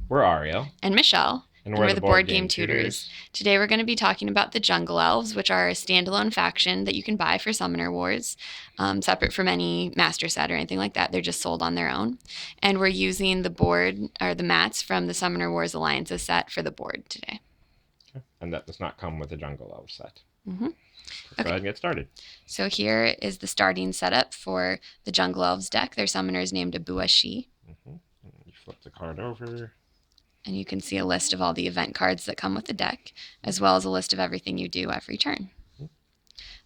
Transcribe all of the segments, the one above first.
We're Ariel, And Michelle, and and we're we're the the Board Board Game Game Tutors. Tutors. Today we're going to be talking about the Jungle Elves, which are a standalone faction that you can buy for Summoner Wars, separate from any master set or anything like that. They're just sold on their own. And we're using the board, or the mats from the Summoner Wars Alliances set for the board today. And that does not come with a Jungle Elves set. Mm-hmm. Let's go ahead and get started. So here is the starting setup for the Jungle Elves deck. Their summoner is named Abua Shi. You flip the card over. And you can see a list of all the event cards that come with the deck, as well as a list of everything you do every turn.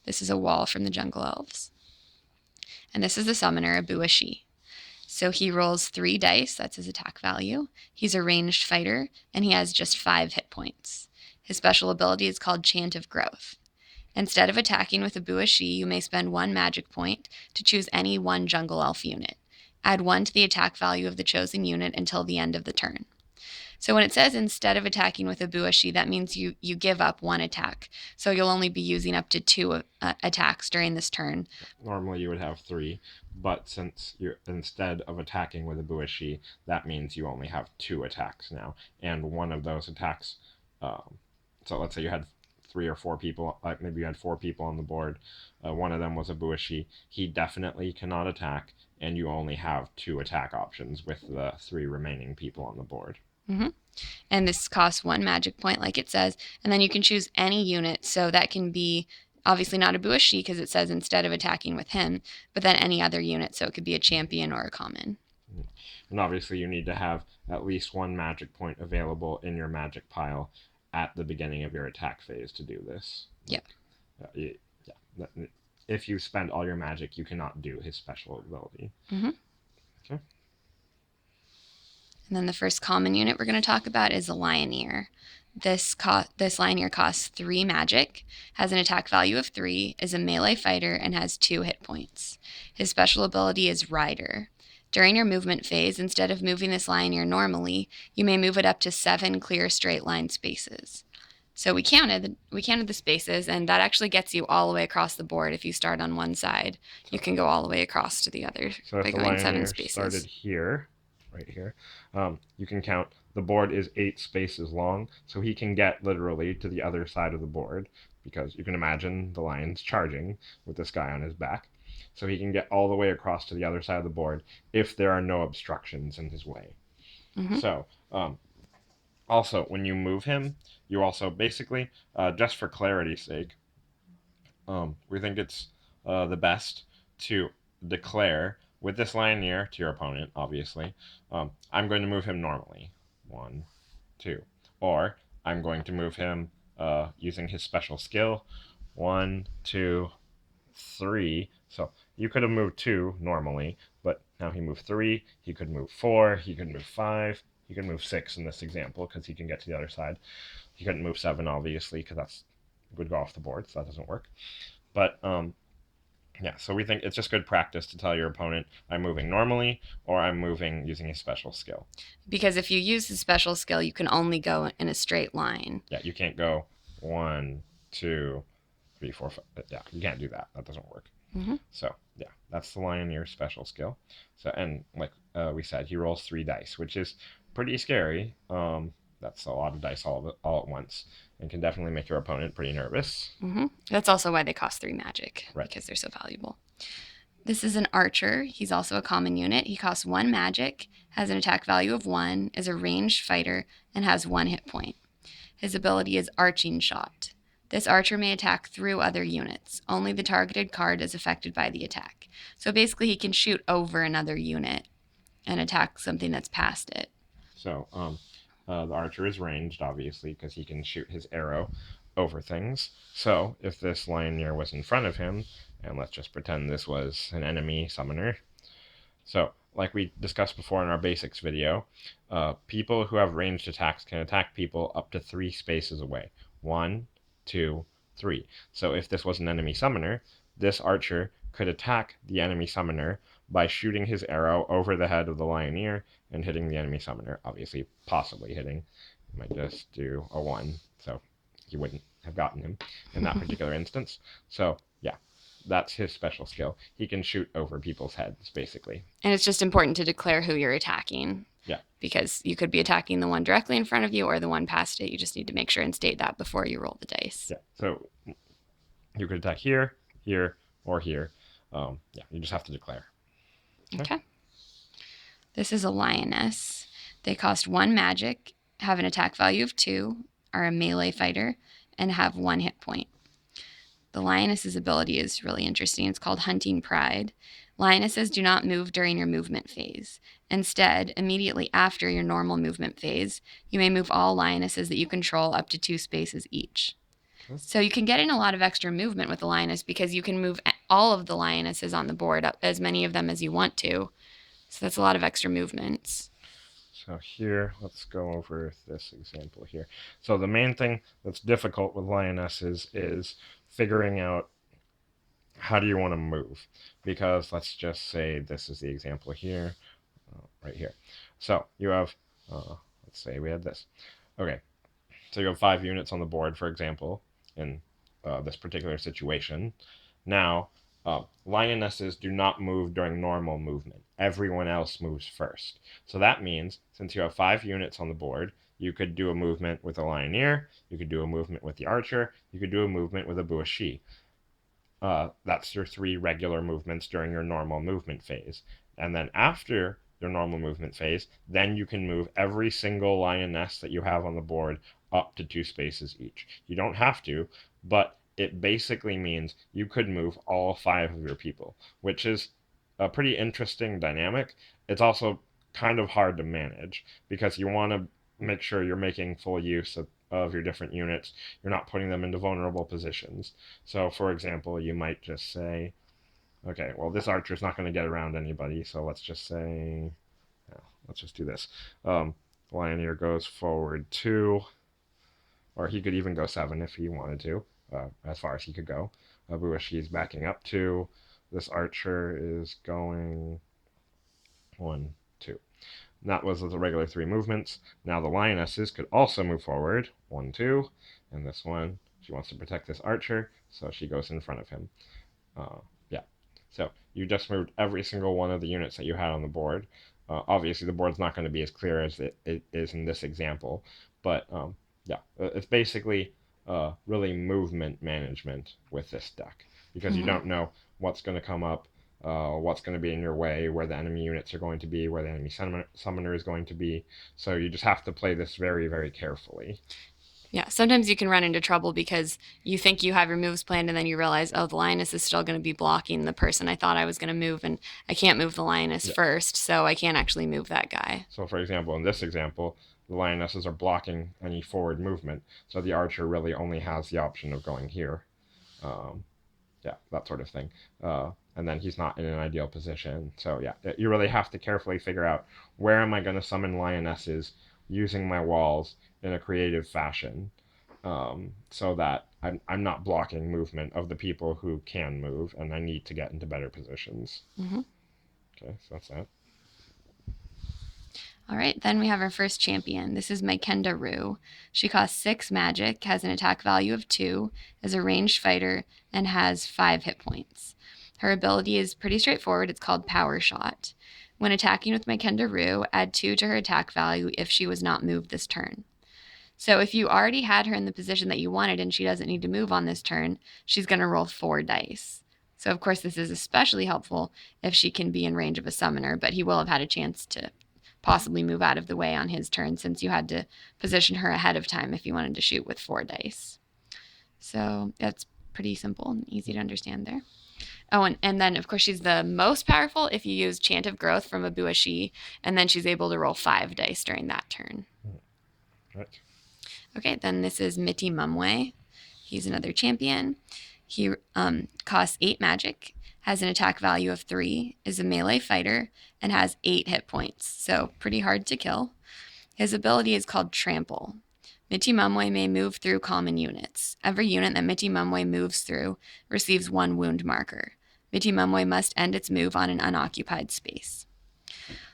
This is a wall from the Jungle Elves. And this is the summoner, Abua Shi. So he rolls 3 dice, that's his attack value. He's a ranged fighter, and he has just 5 hit points. His special ability is called Chant of Growth. Instead of attacking with Abua Shi, you may spend 1 magic point to choose any one Jungle Elf unit. Add 1 to the attack value of the chosen unit until the end of the turn. So when it says instead of attacking with Abua Shi, that means you give up 1 attack. So you'll only be using up to 2 attacks during this turn. Normally you would have 3, but since you're instead of attacking with Abua Shi, that means you only have 2 attacks now. And one of those attacks, so let's say you had 3 or 4 people, maybe you had 4 people on the board. One of them was Abua Shi. He definitely cannot attack, and you only have 2 attack options with the 3 remaining people on the board. Mm-hmm. And this costs 1 magic point, like it says, and then you can choose any unit. So that can be obviously not Abua Shi because it says instead of attacking with him, but then any other unit. So it could be a champion or a common. And obviously you need to have at least 1 magic point available in your magic pile at the beginning of your attack phase to do this. Yeah. If you spend all your magic, you cannot do his special ability. Mm-hmm. Okay. And then the first common unit we're going to talk about is a Lioness. This Lioness costs 3 magic, has an attack value of 3, is a melee fighter, and has 2 hit points. His special ability is Rider. During your movement phase, instead of moving this Lioness normally, you may move it up to 7 clear straight line spaces. So we counted the spaces, and that actually gets you all the way across the board. If you start on one side, you can go all the way across to the other by going 7 spaces. Started here, right here, you can count. The board is 8 spaces long, so he can get literally to the other side of the board, because you can imagine the lion's charging with this guy on his back. So he can get all the way across to the other side of the board if there are no obstructions in his way. Mm-hmm. So, also, when you move him, you also basically, just for clarity's sake, we think it's the best to declare with this Lioness to your opponent, obviously, I'm going to move him normally. 1, 2. Or I'm going to move him using his special skill. 1, 2, 3. So you could have moved 2 normally, but now he moved 3. He could move 4. He could move 5. He could move 6 in this example because he can get to the other side. He couldn't move 7, obviously, because that would go off the board, so that doesn't work. But yeah, so we think it's just good practice to tell your opponent, I'm moving normally, or I'm moving using a special skill. Because if you use the special skill, you can only go in a straight line. Yeah, you can't go 1, 2, 3, 4, 5. Yeah, you can't do that. That doesn't work. Mm-hmm. So yeah, that's the Lioness special skill. So, and like we said, he rolls 3 dice, which is pretty scary. That's a lot of dice all at once, and can definitely make your opponent pretty nervous. Mm-hmm. That's also why they cost 3 magic, right, because they're so valuable. This is an archer. He's also a common unit. He costs 1 magic, has an attack value of 1, is a ranged fighter, and has 1 hit point. His ability is Arching Shot. This archer may attack through other units. Only the targeted card is affected by the attack. So basically he can shoot over another unit and attack something that's past it. So the archer is ranged, obviously, because he can shoot his arrow over things. So if this Lioness was in front of him, and let's just pretend this was an enemy summoner. So like we discussed before in our basics video, people who have ranged attacks can attack people up to 3 spaces away. 1, 2, 3. So if this was an enemy summoner, this archer could attack the enemy summoner by shooting his arrow over the head of the Lioness and hitting the enemy summoner. Obviously, possibly hitting. He might just do a 1, so he wouldn't have gotten him in that particular instance. So yeah, that's his special skill. He can shoot over people's heads, basically. And it's just important to declare who you're attacking. Yeah. Because you could be attacking the one directly in front of you or the one past it. You just need to make sure and state that before you roll the dice. Yeah. So you could attack here, here, or here. Yeah, you just have to declare. Okay. This is a Lioness. They cost 1 magic, have an attack value of 2, are a melee fighter, and have 1 hit point. The Lioness's ability is really interesting. It's called Hunting Pride. Lionesses do not move during your movement phase. Instead, immediately after your normal movement phase, you may move all Lionesses that you control up to 2 spaces each. So you can get in a lot of extra movement with the Lioness because you can move all of the Lionesses on the board, up as many of them as you want to. So that's a lot of extra movements. So here, let's go over this example here. So the main thing that's difficult with Lionesses is figuring out how do you want to move. Because let's just say this is the example here, right here. So you have, let's say we had this. Okay, so you have 5 units on the board, for example, in this particular situation. Now, Lionesses do not move during normal movement. Everyone else moves first. So that means, since you have 5 units on the board, you could do a movement with a Lioneer, you could do a movement with the Archer, you could do a movement with Abua Shi. That's your 3 regular movements during your normal movement phase. And then after your normal movement phase, then you can move every single Lioness that you have on the board up to 2 spaces each. You don't have to, but it basically means you could move all 5 of your people, which is a pretty interesting dynamic. It's also kind of hard to manage because you want to make sure you're making full use of your different units. You're not putting them into vulnerable positions. So, for example, you might just say, okay, well, this archer's not going to get around anybody, so let's just say, let's just do this. Lioneer goes forward 2, or he could even go 7 if he wanted to, as far as he could go. Abua Shi's backing up 2. This archer is going 1, 2. That was the regular 3 movements. Now the Lionesses could also move forward 1, 2, and this one, she wants to protect this archer, so she goes in front of him. Yeah. So you just moved every single one of the units that you had on the board. Obviously, the board's not going to be as clear as it is in this example, but yeah, it's basically really movement management with this deck because you don't know what's going to come up, what's going to be in your way, where the enemy units are going to be, where the enemy summoner is going to be. So you just have to play this very, very carefully. Yeah, sometimes you can run into trouble because you think you have your moves planned and then you realize, oh, the Lioness is still going to be blocking the person I thought I was going to move, and I can't move the Lioness first, so I can't actually move that guy. So, for example, in this example, the Lionesses are blocking any forward movement, so the archer really only has the option of going here. Yeah, that sort of thing. And then he's not in an ideal position. So, yeah, you really have to carefully figure out where am I going to summon Lionesses using my walls in a creative fashion, so that I'm not blocking movement of the people who can move, and I need to get into better positions. Okay, so that's that. All right, then we have our first champion. This is my Kenda Roo. She costs 6 magic, has an attack value of 2, is a ranged fighter, and has 5 hit points. Her ability is pretty straightforward. It's called Power Shot. When attacking with my Kenda Roo, add 2 to her attack value if she was not moved this turn. So if you already had her in the position that you wanted and she doesn't need to move on this turn, she's going to roll 4 dice. So of course this is especially helpful if she can be in range of a summoner, but he will have had a chance to possibly move out of the way on his turn since you had to position her ahead of time if you wanted to shoot with 4 dice. So that's pretty simple and easy to understand there. Oh, and then, of course, she's the most powerful if you use Chant of Growth from Abua Shi, and then she's able to roll 5 dice during that turn. Right. Okay, then this is Miti Mumwe. He's another champion. He costs 8 magic, has an attack value of 3, is a melee fighter, and has 8 hit points, so pretty hard to kill. His ability is called Trample. Miti Mumwe may move through common units. Every unit that Miti Mumwe moves through receives 1 wound marker. Miti Mumwe must end its move on an unoccupied space.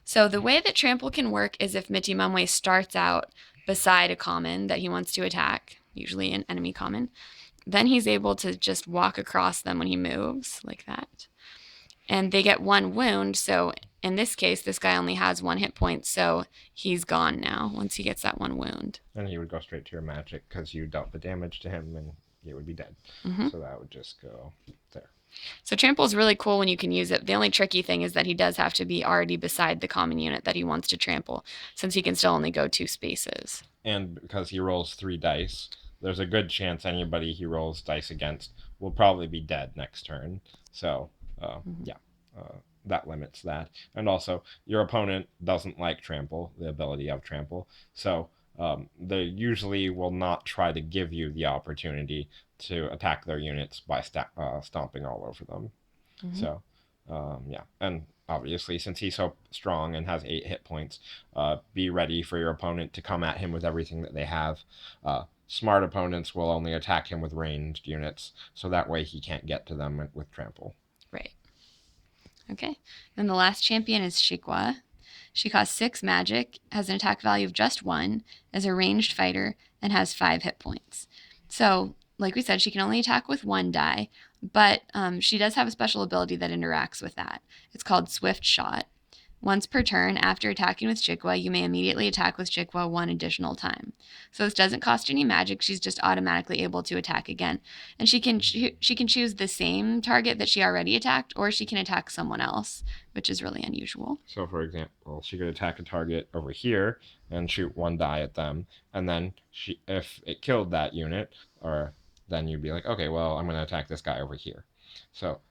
So the way that Trample can work is if Miti Mumwe starts out beside a common that he wants to attack, usually an enemy common, then he's able to just walk across them when he moves, like that. And they get 1 wound, so in this case, this guy only has 1 hit point, so he's gone now once he gets that 1 wound. And he would go straight to your magic because you dealt the damage to him and he would be dead. So that would just go there. So trample is really cool when you can use it. The only tricky thing is that he does have to be already beside the common unit that he wants to trample, since he can still only go 2 spaces. And because he rolls 3 dice, there's a good chance anybody he rolls dice against will probably be dead next turn. So, that limits that. And also, your opponent doesn't like trample, the ability of trample. So, they usually will not try to give you the opportunity to attack their units by stomping all over them. So, and obviously, since he's so strong and has 8 hit points, be ready for your opponent to come at him with everything that they have. Smart opponents will only attack him with ranged units, so that way he can't get to them with trample. Right. Okay. Then the last champion is Shikwa. She costs 6 magic, has an attack value of just 1, is a ranged fighter, and has 5 hit points. So, like we said, she can only attack with 1 die, but she does have a special ability that interacts with that. It's called Swift Shot. Once per turn, after attacking with Chikwa, you may immediately attack with Chikwa 1 additional time. So this doesn't cost any magic. She's just automatically able to attack again. And she can choose the same target that she already attacked, or she can attack someone else, which is really unusual. So, for example, she could attack a target over here and shoot 1 die at them. And then if it killed that unit, then you'd be like, okay, well, I'm going to attack this guy over here. So,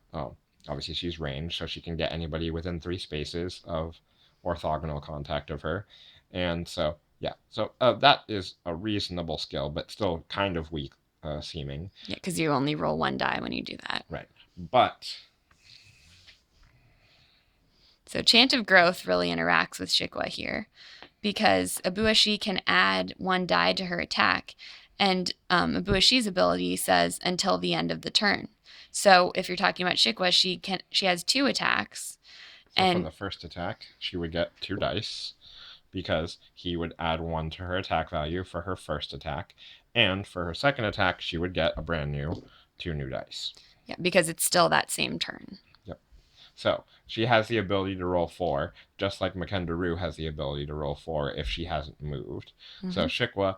obviously, she's ranged, so she can get anybody within 3 spaces of orthogonal contact of her. And so, that is a reasonable skill, but still kind of weak seeming. Yeah, because you only roll 1 die when you do that. Right. But... So Chant of Growth really interacts with Shikwa here, because Abua Shi can add 1 die to her attack, and Abua Shi's ability says until the end of the turn. So if you're talking about Shikwa, she has 2 attacks. So for the first attack, she would get 2 dice, because he would add 1 to her attack value for her first attack, and for her second attack, she would get a brand new 2 new dice. Yeah, because it's still that same turn. Yep. So she has the ability to roll 4, just like Kenda Roo has the ability to roll 4 if she hasn't moved. So Shikwa,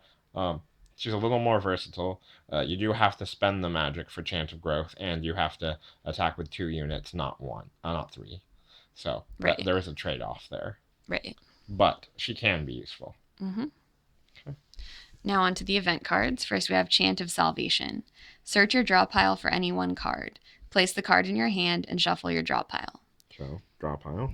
she's a little more versatile. You do have to spend the magic for Chant of Growth, and you have to attack with 2 units, not 3. So there is a trade-off there. Right. But she can be useful. Okay. Now on to the event cards. First we have Chant of Salvation. Search your draw pile for any 1 card. Place the card in your hand and shuffle your draw pile. So, draw pile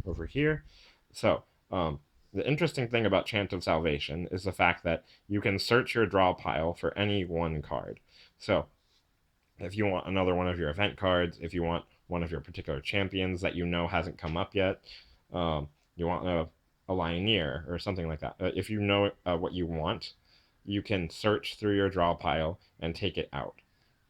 over here. So, the interesting thing about Chant of Salvation is the fact that you can search your draw pile for any 1 card. So, if you want another one of your event cards, if you want one of your particular champions that you know hasn't come up yet, you want a Lioness or something like that. If you know what you want, you can search through your draw pile and take it out.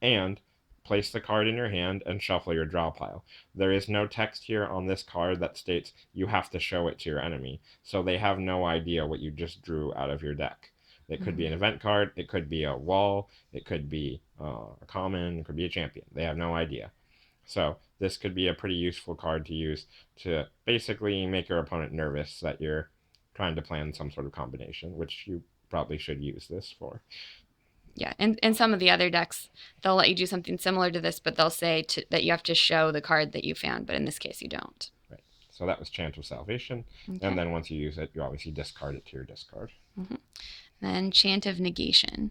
And place the card in your hand and shuffle your draw pile. There is no text here on this card that states you have to show it to your enemy, so they have no idea what you just drew out of your deck. It could be an event card, it could be a wall, it could be a common, it could be a champion. They have no idea. So this could be a pretty useful card to use to basically make your opponent nervous that you're trying to plan some sort of combination, which you probably should use this for. Yeah, and in some of the other decks, they'll let you do something similar to this, but they'll say that you have to show the card that you found, but in this case you don't. Right. So that was Chant of Salvation, and then once you use it, you obviously discard it to your discard. Then Chant of Negation.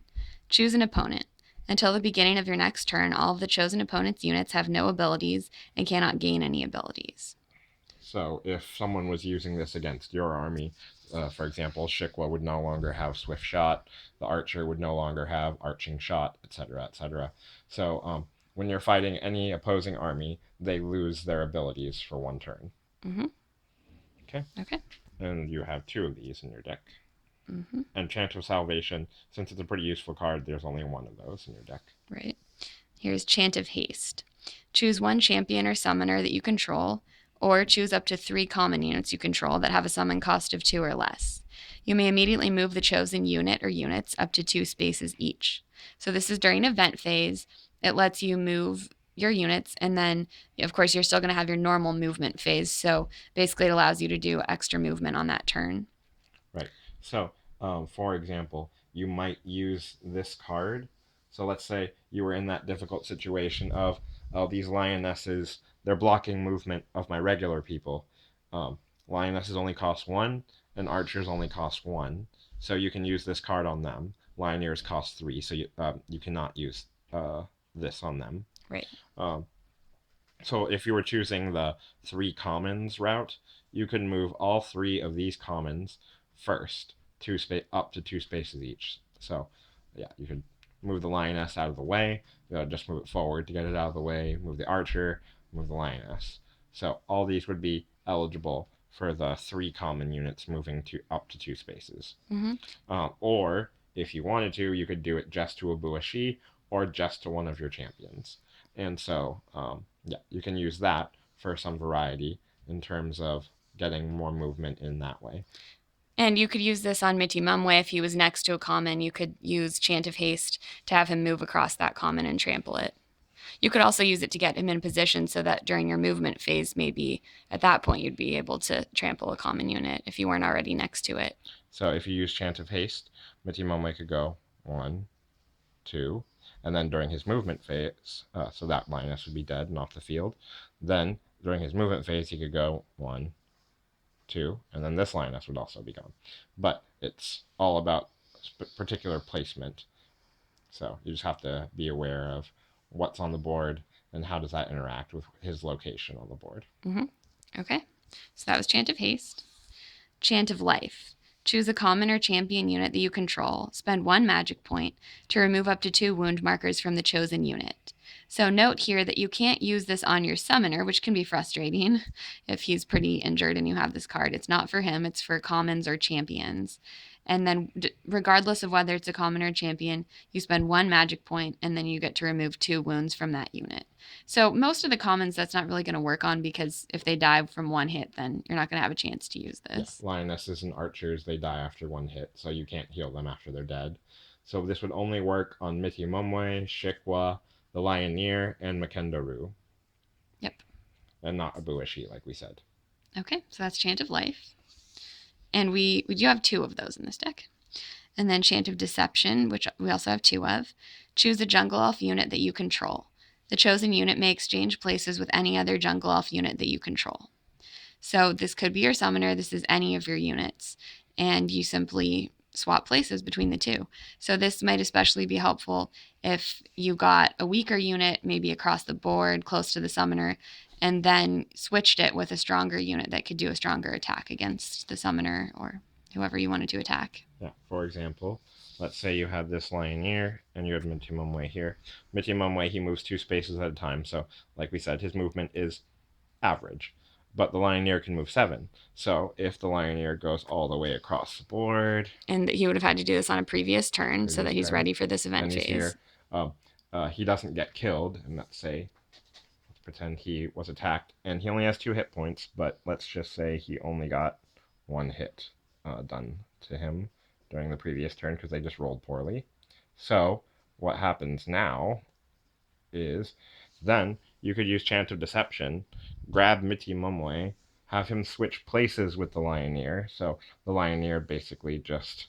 Choose an opponent. Until the beginning of your next turn, all of the chosen opponent's units have no abilities and cannot gain any abilities. So if someone was using this against your army, for example, Shikwa would no longer have Swift Shot, the Archer would no longer have Arching Shot, etc., etc. So when you're fighting any opposing army, they lose their abilities for 1 turn. Okay? Okay. And you have 2 of these in your deck. And Chant of Salvation, since it's a pretty useful card, there's only 1 of those in your deck. Right. Here's Chant of Haste. Choose 1 champion or summoner that you control, or choose up to 3 common units you control that have a summon cost of 2 or less. You may immediately move the chosen unit or units up to 2 spaces each. So this is during event phase. It lets you move your units, and then of course you're still going to have your normal movement phase. So basically, it allows you to do extra movement on that turn. Right. So, for example, you might use this card. So let's say you were in that difficult situation of, oh, these lionesses, they're blocking movement of my regular people. Um, Lionesses only cost one, and archers only cost one. So you can use this card on them. Lioneers cost three, so you cannot use this on them. Right. Um, so if you were choosing the three commons route, you could move all three of these commons first, up to two spaces each. So yeah, you could move the lioness out of the way, just move it forward to get it out of the way, move the archer, move the lioness. So all these would be eligible for the three common units moving to up to two spaces. Mm-hmm. Or if you wanted to, you could do it just to Abua Shi or just to one of your champions. And so, yeah, you can use that for some variety in terms of getting more movement in that way. And you could use this on Mitty Mumway if he was next to a common. You could use Chant of Haste to have him move across that common and trample it. You could also use it to get him in position so that during your movement phase, maybe at that point, you'd be able to trample a common unit if you weren't already next to it. So if you use Chant of Haste, Mitty Mumway could go 1, 2, and then during his movement phase, so that lioness would be dead and off the field. Then during his movement phase, he could go 1, 2, and then this lioness would also be gone. But it's all about particular placement. So you just have to be aware of what's on the board and how does that interact with his location on the board. Mm-hmm. Okay, so that was Chant of Haste. Chant of Life. Choose a common or champion unit that you control. Spend 1 magic point to remove up to 2 wound markers from the chosen unit. So note here that you can't use this on your summoner, which can be frustrating if he's pretty injured and you have this card. It's not for him, it's for commons or champions. And then regardless of whether it's a common or champion, you spend 1 magic point and then you get to remove 2 wounds from that unit. So most of the commons that's not really going to work on, because if they die from 1 hit, then you're not going to have a chance to use this. Yeah, lionesses and archers, they die after 1 hit, so you can't heal them after they're dead. So this would only work on Mitty Mumway, Shikwa, the Lioneer, and Kenda Roo. Yep. And not Abua Shi, like we said. Okay, so that's Chant of Life. And we do have 2 of those in this deck. And then Chant of Deception, which we also have 2 of. Choose a Jungle Elf unit that you control. The chosen unit may exchange places with any other Jungle Elf unit that you control. So this could be your summoner, this is any of your units, and you simply swap places between the 2. So this might especially be helpful if you got a weaker unit, maybe across the board, close to the summoner, and then switched it with a stronger unit that could do a stronger attack against the summoner or whoever you wanted to attack. Yeah, for example, let's say you had this Lioneer and you had Mitty Mumway here. Mitty Mumway, he moves 2 spaces at a time, so like we said, his movement is average. But the Lioneer can move 7. So if the Lioneer goes all the way across the board... And he would have had to do this on a previous turn so that he's ready for this event phase. Here, he doesn't get killed, and let's pretend he was attacked, and he only has 2 hit points, but let's just say he only got 1 hit done to him during the previous turn because they just rolled poorly. So what happens now is then you could use Chant of Deception, grab Mitty Mumway, have him switch places with the Lioneer. So the Lioneer basically just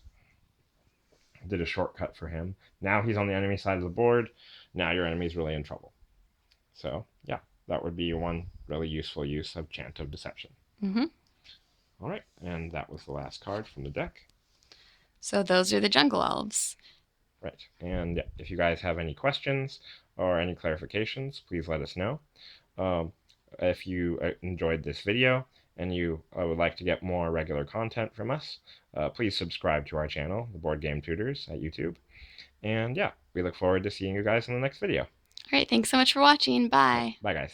did a shortcut for him. Now he's on the enemy side of the board. Now your enemy's really in trouble. So yeah, that would be one really useful use of Chant of Deception. Mm-hmm. All right, and that was the last card from the deck. So those are the Jungle Elves. Right, and if you guys have any questions or any clarifications, please let us know. If you enjoyed this video and you would like to get more regular content from us, please subscribe to our channel, The Board Game Tutors, at YouTube. And yeah, we look forward to seeing you guys in the next video. All right, thanks so much for watching. Bye. Bye, guys.